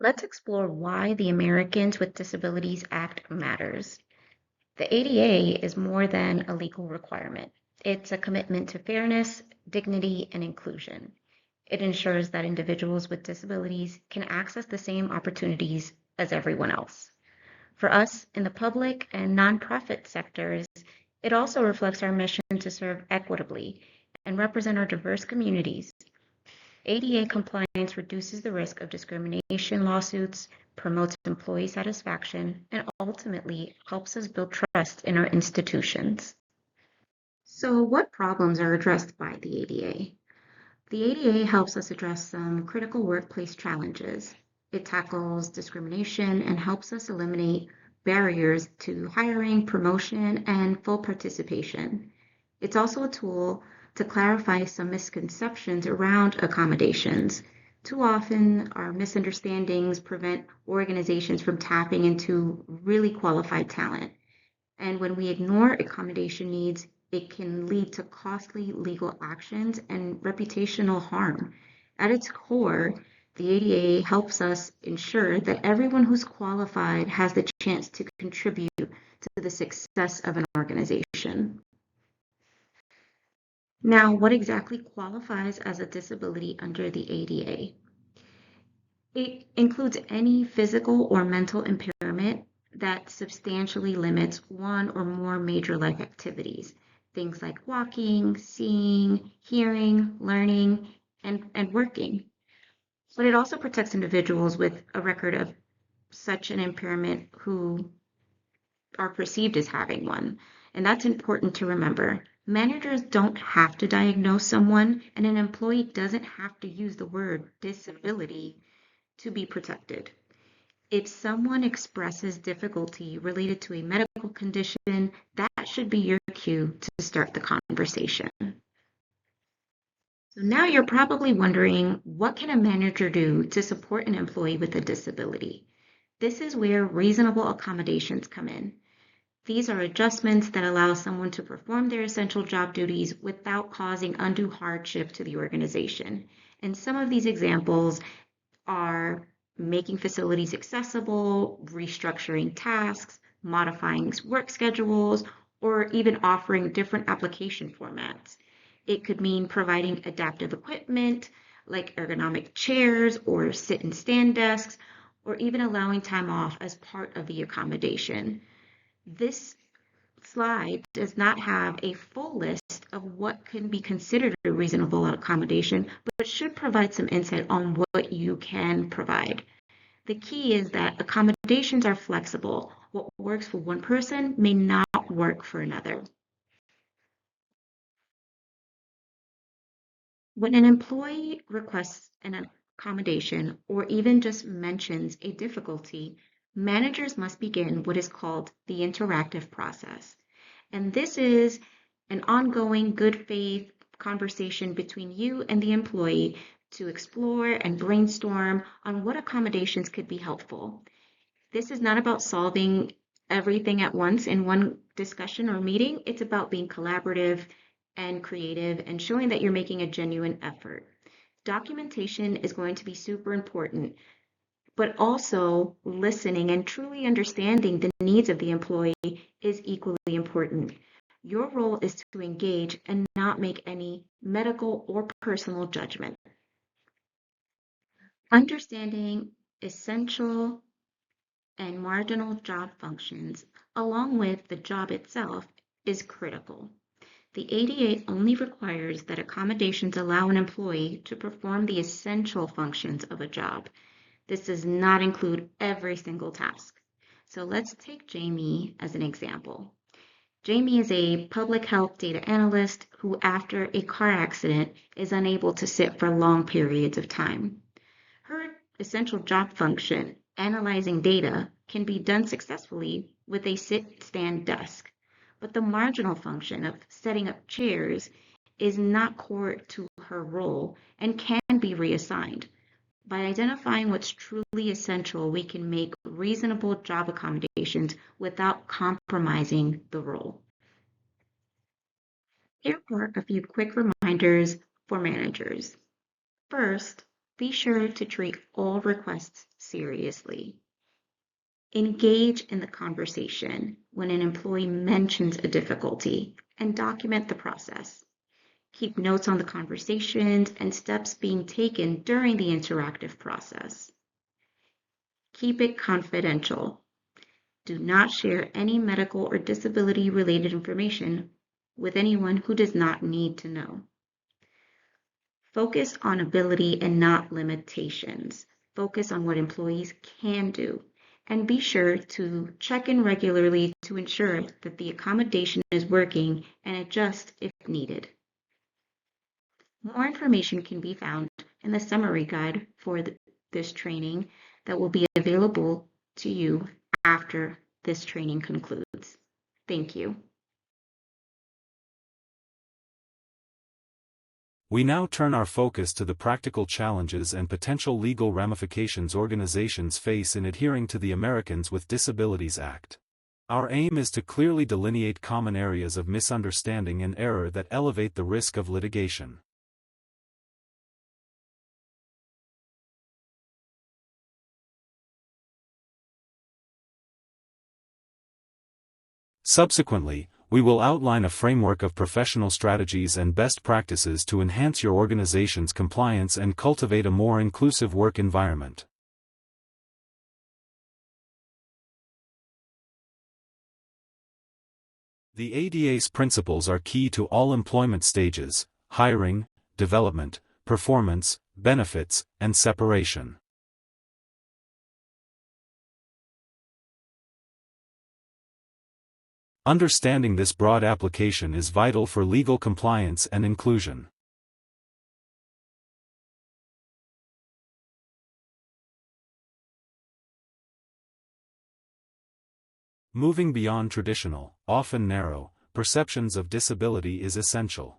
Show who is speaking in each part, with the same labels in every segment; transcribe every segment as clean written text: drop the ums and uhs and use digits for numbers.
Speaker 1: Let's explore why the Americans with Disabilities Act matters. The ADA is more than a legal requirement. It's a commitment to fairness, dignity, and inclusion. It ensures that individuals with disabilities can access the same opportunities as everyone else. For us in the public and nonprofit sectors, it also reflects our mission to serve equitably and represent our diverse communities. ADA compliance reduces the risk of discrimination lawsuits, promotes employee satisfaction, and ultimately helps us build trust in our institutions. So, what problems are addressed by the ADA? The ADA helps us address some critical workplace challenges. It tackles discrimination and helps us eliminate barriers to hiring, promotion, and full participation. It's also a tool to clarify some misconceptions around accommodations. Too often, our misunderstandings prevent organizations from tapping into really qualified talent. And when we ignore accommodation needs, it can lead to costly legal actions and reputational harm. At its core, the ADA helps us ensure that everyone who's qualified has the chance to contribute to the success of an organization. Now, what exactly qualifies as a disability under the ADA? It includes any physical or mental impairment that substantially limits one or more major life activities, things like walking, seeing, hearing, learning, and working. But it also protects individuals with a record of such an impairment who are perceived as having one. And that's important to remember. Managers don't have to diagnose someone, and an employee doesn't have to use the word disability to be protected. If someone expresses difficulty related to a medical condition, that should be your cue to start the conversation. So now you're probably wondering, what can a manager do to support an employee with a disability? This is where reasonable accommodations come in. These are adjustments that allow someone to perform their essential job duties without causing undue hardship to the organization. And some of these examples are making facilities accessible, restructuring tasks, modifying work schedules, or even offering different application formats. It could mean providing adaptive equipment like ergonomic chairs or sit and stand desks, or even allowing time off as part of the accommodation. This slide does not have a full list of what can be considered a reasonable accommodation, but should provide some insight on what you can provide. The key is that accommodations are flexible. What works for one person may not work for another. When an employee requests an accommodation or even just mentions a difficulty, managers must begin what is called the interactive process. And this is an ongoing good faith conversation between you and the employee to explore and brainstorm on what accommodations could be helpful. This is not about solving everything at once in one discussion or meeting. It's about being collaborative and creative and showing that you're making a genuine effort. Documentation is going to be super important, but also listening and truly understanding the needs of the employee is equally important. Your role is to engage and not make any medical or personal judgment. Understanding essential and marginal job functions, along with the job itself, is critical. The ADA only requires that accommodations allow an employee to perform the essential functions of a job. This does not include every single task. So let's take Jamie as an example. Jamie is a public health data analyst who, after a car accident, is unable to sit for long periods of time. Her essential job function, analyzing data, can be done successfully with a sit-stand desk, but the marginal function of setting up chairs is not core to her role and can be reassigned. By identifying what's truly essential, we can make reasonable job accommodations without compromising the role. Here are a few quick reminders for managers. First, Be sure to treat all requests seriously. Engage in the conversation when an employee mentions a difficulty and document the process. Keep notes on the conversations and steps being taken during the interactive process. Keep it confidential. Do not share any medical or disability-related information with anyone who does not need to know. Focus on ability and not limitations. Focus on what employees can do, and be sure to check in regularly to ensure that the accommodation is working and adjust if needed. More information can be found in the summary guide for this training that will be available to you after this training concludes. Thank you.
Speaker 2: We now turn our focus to the practical challenges and potential legal ramifications organizations face in adhering to the Americans with Disabilities Act. Our aim is to clearly delineate common areas of misunderstanding and error that elevate the risk of litigation. Subsequently, we will outline a framework of professional strategies and best practices to enhance your organization's compliance and cultivate a more inclusive work environment. The ADA's principles are key to all employment stages: hiring, development, performance, benefits, and separation. Understanding this broad application is vital for legal compliance and inclusion. Moving beyond traditional, often narrow, perceptions of disability is essential.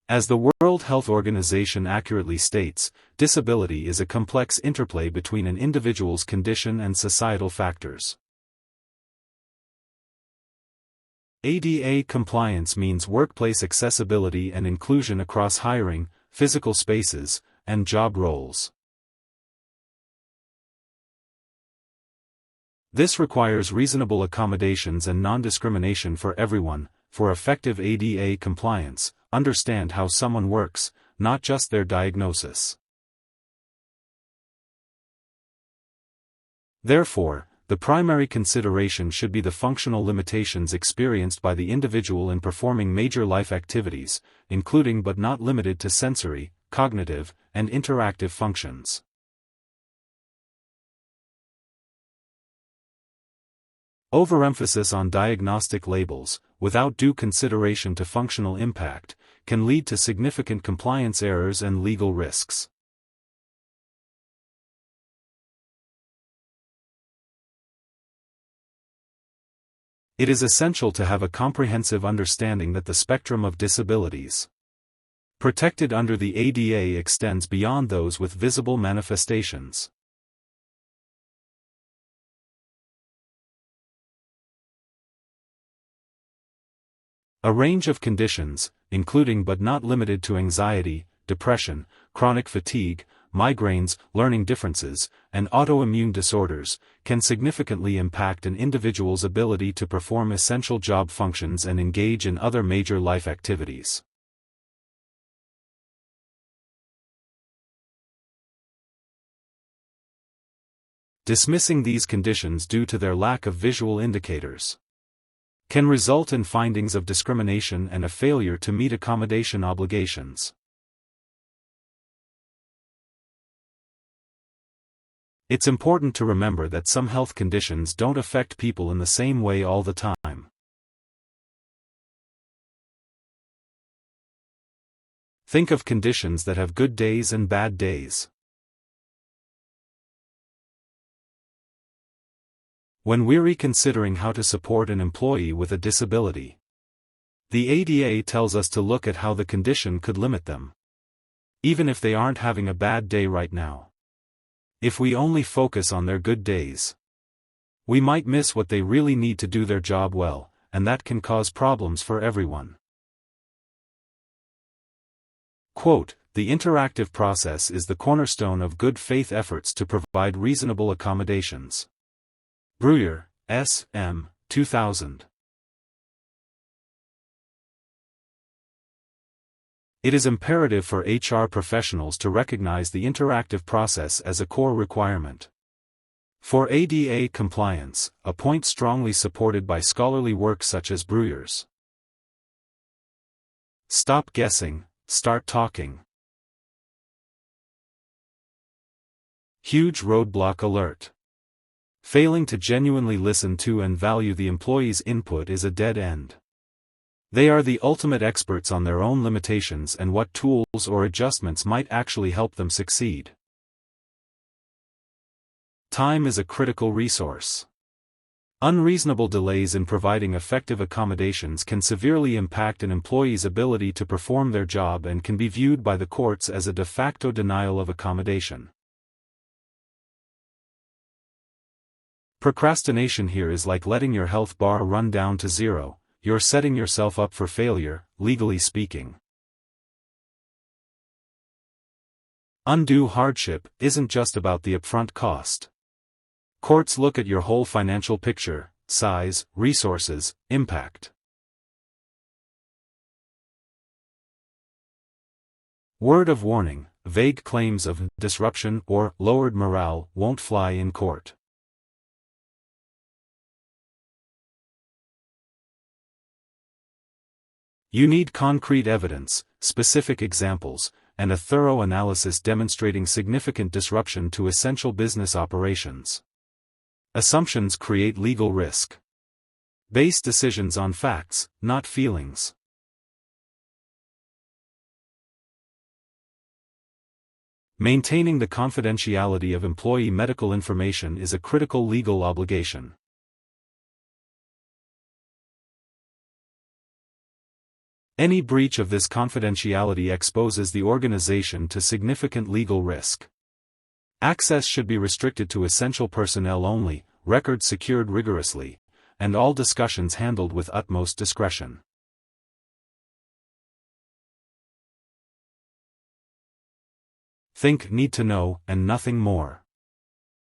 Speaker 2: As the World Health Organization accurately states, disability is a complex interplay between an individual's condition and societal factors. ADA compliance means workplace accessibility and inclusion across hiring, physical spaces, and job roles. This requires reasonable accommodations and non-discrimination for everyone. For effective ADA compliance, understand how someone works, not just their diagnosis. Therefore, the primary consideration should be the functional limitations experienced by the individual in performing major life activities, including but not limited to sensory, cognitive, and interactive functions. Overemphasis on diagnostic labels, without due consideration to functional impact, can lead to significant compliance errors and legal risks. It is essential to have a comprehensive understanding that the spectrum of disabilities protected under the ADA extends beyond those with visible manifestations. A range of conditions, including but not limited to anxiety, depression, chronic fatigue, migraines, learning differences, and autoimmune disorders, can significantly impact an individual's ability to perform essential job functions and engage in other major life activities. Dismissing these conditions due to their lack of visual indicators can result in findings of discrimination and a failure to meet accommodation obligations. It's important to remember that some health conditions don't affect people in the same way all the time. Think of conditions that have good days and bad days. When we're reconsidering how to support an employee with a disability, the ADA tells us to look at how the condition could limit them, even if they aren't having a bad day right now. If we only focus on their good days, We might miss what they really need to do their job well, and that can cause problems for everyone. Quote, "The interactive process is the cornerstone of good faith efforts to provide reasonable accommodations." Breuer, S. M., 2000. It is imperative for HR professionals to recognize the interactive process as a core requirement. For ADA compliance, a point strongly supported by scholarly work such as Breuer's. Stop guessing, start talking. Huge roadblock alert. Failing to genuinely listen to and value the employee's input is a dead end. They are the ultimate experts on their own limitations and what tools or adjustments might actually help them succeed. Time is a critical resource. Unreasonable delays in providing effective accommodations can severely impact an employee's ability to perform their job and can be viewed by the courts as a de facto denial of accommodation. Procrastination here is like letting your health bar run down to zero. You're setting yourself up for failure, legally speaking. Undue hardship isn't just about the upfront cost. Courts look at your whole financial picture, size, resources, impact. Word of warning: vague claims of disruption or lowered morale won't fly in court. You need concrete evidence, specific examples, and a thorough analysis demonstrating significant disruption to essential business operations. Assumptions create legal risk. Base decisions on facts, not feelings. Maintaining the confidentiality of employee medical information is a critical legal obligation. Any breach of this confidentiality exposes the organization to significant legal risk. Access should be restricted to essential personnel only, records secured rigorously, and all discussions handled with utmost discretion. Think need to know, and nothing more.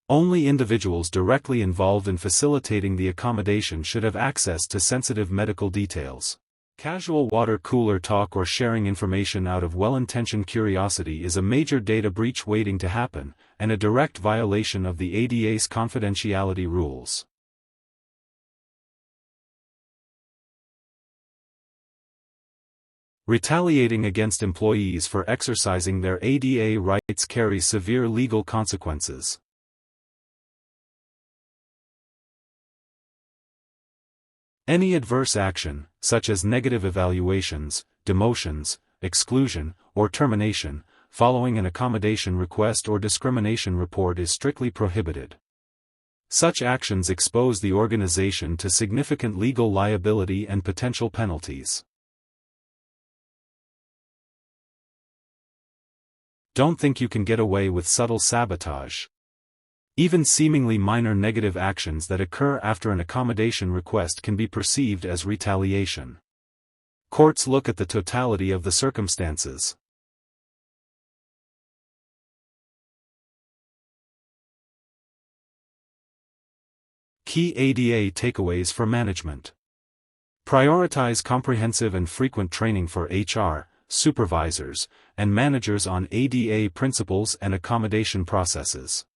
Speaker 2: Only individuals directly involved in facilitating the accommodation should have access to sensitive medical details. Casual water cooler talk or sharing information out of well-intentioned curiosity is a major data breach waiting to happen, and a direct violation of the ADA's confidentiality rules. Retaliating against employees for exercising their ADA rights carries severe legal consequences. Any adverse action, such as negative evaluations, demotions, exclusion, or termination, following an accommodation request or discrimination report is strictly prohibited. Such actions expose the organization to significant legal liability and potential penalties. Don't think you can get away with subtle sabotage. Even seemingly minor negative actions that occur after an accommodation request can be perceived as retaliation. Courts look at the totality of the circumstances. Key ADA takeaways for management. Prioritize comprehensive and frequent training for HR, supervisors, and managers on ADA principles and accommodation processes.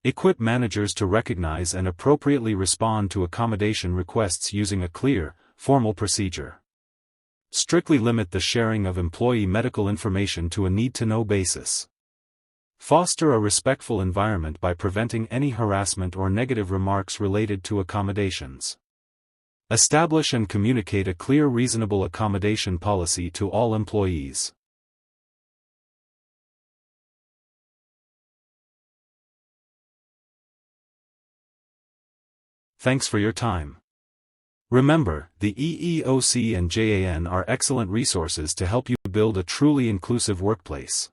Speaker 2: Equip managers to recognize and appropriately respond to accommodation requests using a clear, formal procedure. Strictly limit the sharing of employee medical information to a need-to-know basis. Foster a respectful environment by preventing any harassment or negative remarks related to accommodations. Establish and communicate a clear reasonable accommodation policy to all employees. Thanks for your time. Remember, the EEOC and JAN are excellent resources to help you build a truly inclusive workplace.